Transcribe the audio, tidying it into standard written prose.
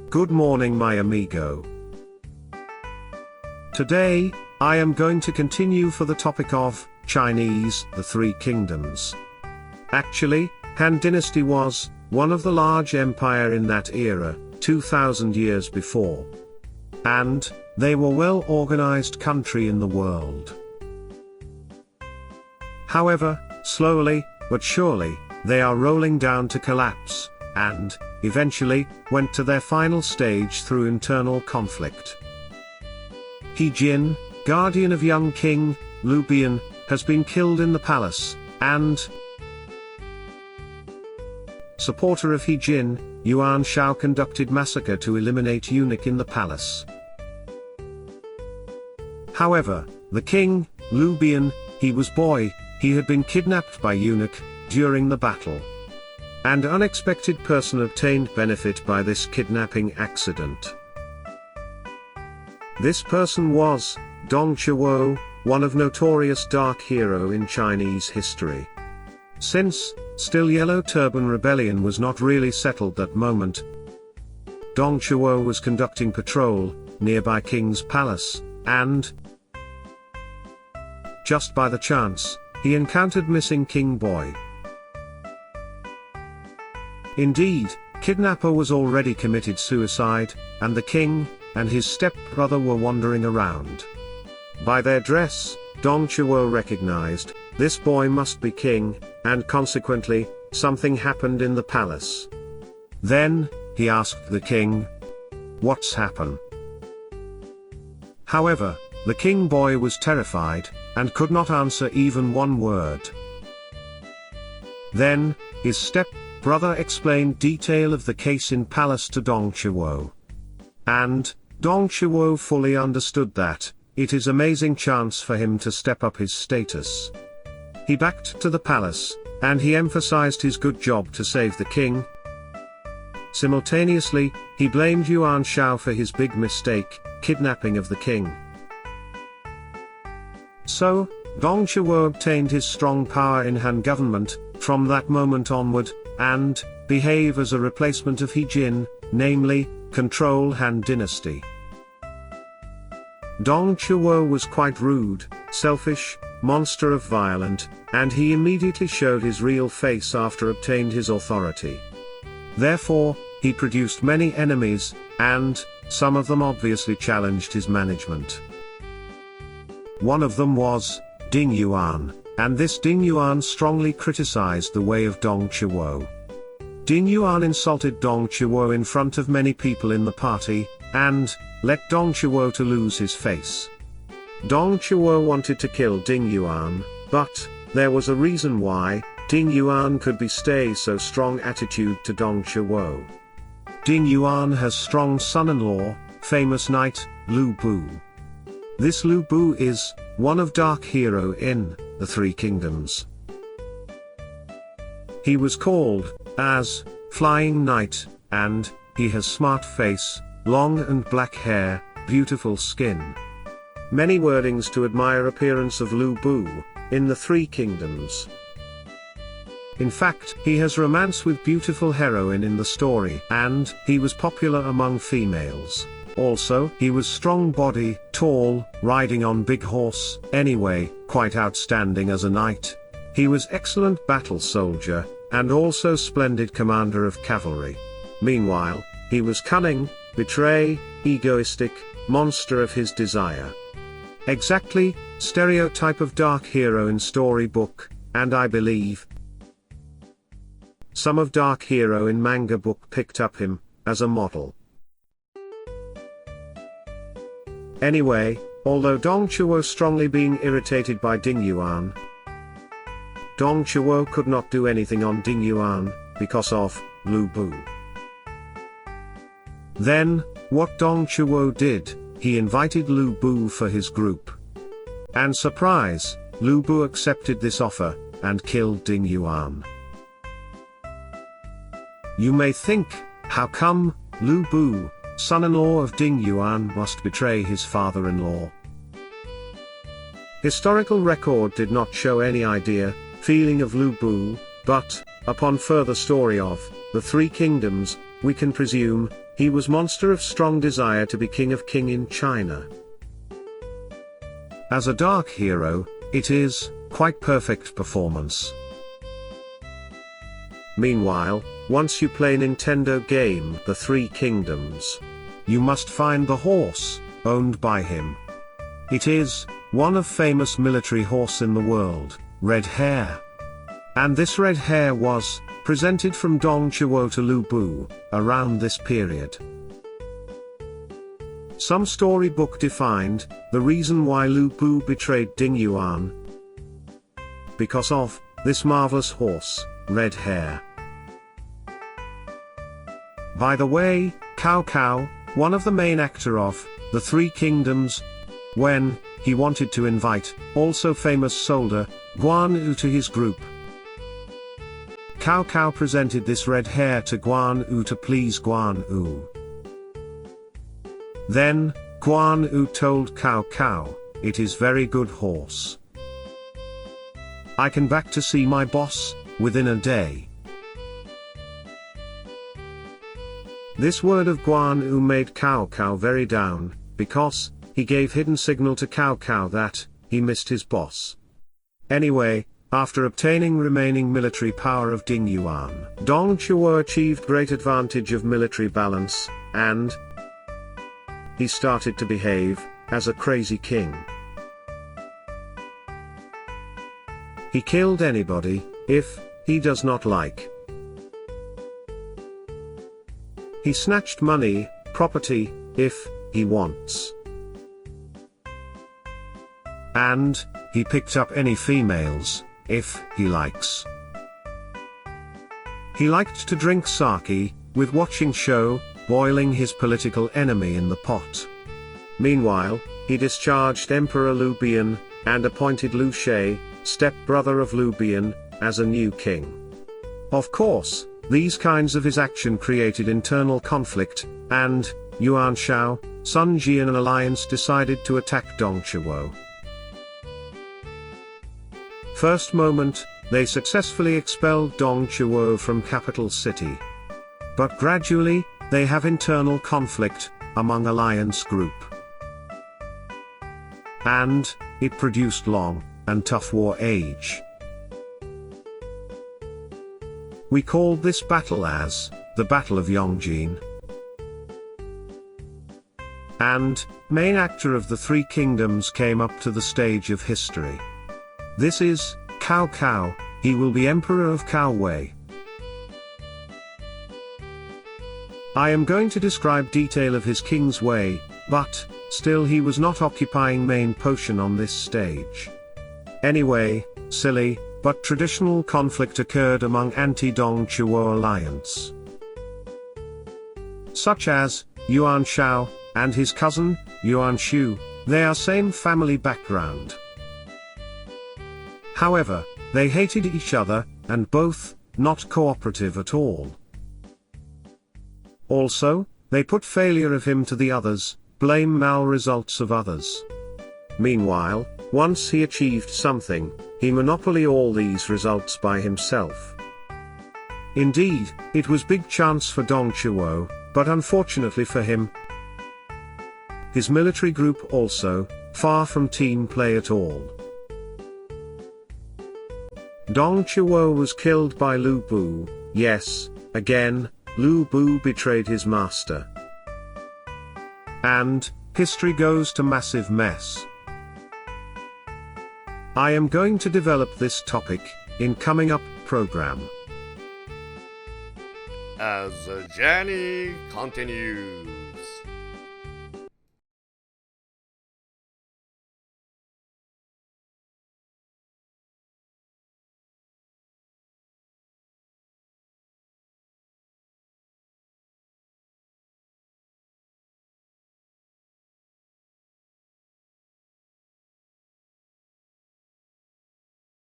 Good morning, my amigo. Today, I am going to continue for the topic of Chinese, the Three Kingdoms. Actually, Han Dynasty was one of the large empire in that era, 2000 years before. And they were well-organized country in the world. However, slowly, but surely, they are rolling down to collapse, and, eventually, went to their final stage through internal conflict. He Jin, guardian of young king, Liu Bian, has been killed in the palace, and supporter of He Jin, Yuan Shao conducted massacre to eliminate eunuch in the palace. However, the king, Liu Bian, he was boy, he had been kidnapped by eunuch, during the battle. And unexpected person obtained benefit by this kidnapping accident. This person was, Dong Zhiwo, one of notorious dark hero in Chinese history. Since, still Yellow Turban Rebellion was not really settled that moment, Dong Zhiwo was conducting patrol, nearby King's Palace, and just by the chance, he encountered missing King Boy. Indeed, kidnapper was already committed suicide, and the king, and his stepbrother were wandering around. By their dress, Dong Zhiwo recognized, this boy must be king, and consequently, something happened in the palace. Then, he asked the king, "What's happened?" However, the king boy was terrified, and could not answer even one word. Then, his step-brother explained detail of the case in palace to Dong Zhiwo. And, Dong Zhiwo fully understood that, it is amazing chance for him to step up his status. He backed to the palace, and he emphasized his good job to save the king. Simultaneously, he blamed Yuan Shao for his big mistake, kidnapping of the king. So, Dong Zhiwo obtained his strong power in Han government, from that moment onward, and behave as a replacement of He Jin, namely, control Han Dynasty. Dong Zhiwo was quite rude, selfish, monster of violent, and he immediately showed his real face after obtained his authority. Therefore, he produced many enemies, and some of them obviously challenged his management. One of them was Ding Yuan, and this Ding Yuan strongly criticized the way of Dong Zhiwo. Ding Yuan insulted Dong Zhiwo in front of many people in the party, and led Dong Zhiwo to lose his face. Dong Zhiwo wanted to kill Ding Yuan, but there was a reason why Ding Yuan could stay so strong attitude to Dong Zhiwo. Ding Yuan has strong son-in-law, famous knight, Liu Bu. This Liu Bu is one of dark hero in the Three Kingdoms. He was called as Flying Knight, and he has smart face, long and black hair, beautiful skin. Many wordings to admire appearance of Liu Bu in the Three Kingdoms. In fact, he has romance with beautiful heroine in the story, and he was popular among females. Also, he was strong body, tall, riding on big horse, anyway, quite outstanding as a knight. He was excellent battle soldier, and also splendid commander of cavalry. Meanwhile, he was cunning, betray, egoistic, monster of his desire. Exactly, stereotype of dark hero in storybook, and I believe some of dark hero in manga book picked up him, as a model. Anyway, although Dong Zhiwo strongly being irritated by Ding Yuan, Dong Zhiwo could not do anything on Ding Yuan, because of Liu Bu. Then, what Dong Zhiwo did, he invited Liu Bu for his group. And surprise, Liu Bu accepted this offer, and killed Ding Yuan. You may think, how come, Liu Bu, son-in-law of Ding Yuan, must betray his father-in-law? Historical record did not show any idea, feeling of Liu Bu, but, upon further story of the Three Kingdoms, we can presume he was monster of strong desire to be king in China. As a dark hero, it is quite perfect performance. Meanwhile, once you play Nintendo game The Three Kingdoms, you must find the horse owned by him. It is one of famous military horse in the world, Red Hare. And this red hare was presented from Dong Chuo to Lu Bu around this period. Some storybook defined the reason why Lu Bu betrayed Ding Yuan because of this marvelous horse, Red Hare. By the way, Cao Cao, one of the main actor of The Three Kingdoms, when he wanted to invite also famous soldier Guan Yu to his group, Cao Cao presented this red hare to Guan Yu to please Guan Yu. Then, Guan Yu told Cao Cao, "It is very good horse. I can back to see my boss within a day." This word of Guan Yu made Cao Cao very down, because he gave hidden signal to Cao Cao that he missed his boss. Anyway, after obtaining remaining military power of Ding Yuan, Dong Chuo achieved great advantage of military balance, and he started to behave as a crazy king. He killed anybody if he does not like. He snatched money, property, if he wants. And he picked up any females if he likes. He liked to drink sake, with watching show, boiling his political enemy in the pot. Meanwhile, he discharged Emperor Lu Bian, and appointed Lu She, step-brother of Lu Bian, as a new king. Of course, these kinds of his action created internal conflict, and Yuan Shao, Sun Jian and alliance decided to attack Dong Chuo. First moment, they successfully expelled Dong Chuo from capital city. But gradually, they have internal conflict among alliance group. And it produced long and tough war age. We called this battle as the Battle of Yongjin. And main actor of the Three Kingdoms came up to the stage of history. This is Cao Cao. He will be Emperor of Cao Wei. I am going to describe detail of his king's way, but still he was not occupying main position on this stage. Anyway, silly, but traditional conflict occurred among anti-Dong Chuo alliance, such as Yuan Shao and his cousin Yuan Shu. They are same family background. However, they hated each other, and both not cooperative at all. Also, they put failure of him to the others, blame mal results of others. Meanwhile, once he achieved something, he monopoly all these results by himself. Indeed, it was big chance for Dong Chuo, but unfortunately for him, his military group also, far from team play at all. Dong Chuo was killed by Lu Bu. Yes, again, Lu Bu betrayed his master. And history goes to massive mess. I am going to develop this topic in coming up program. As the journey continues.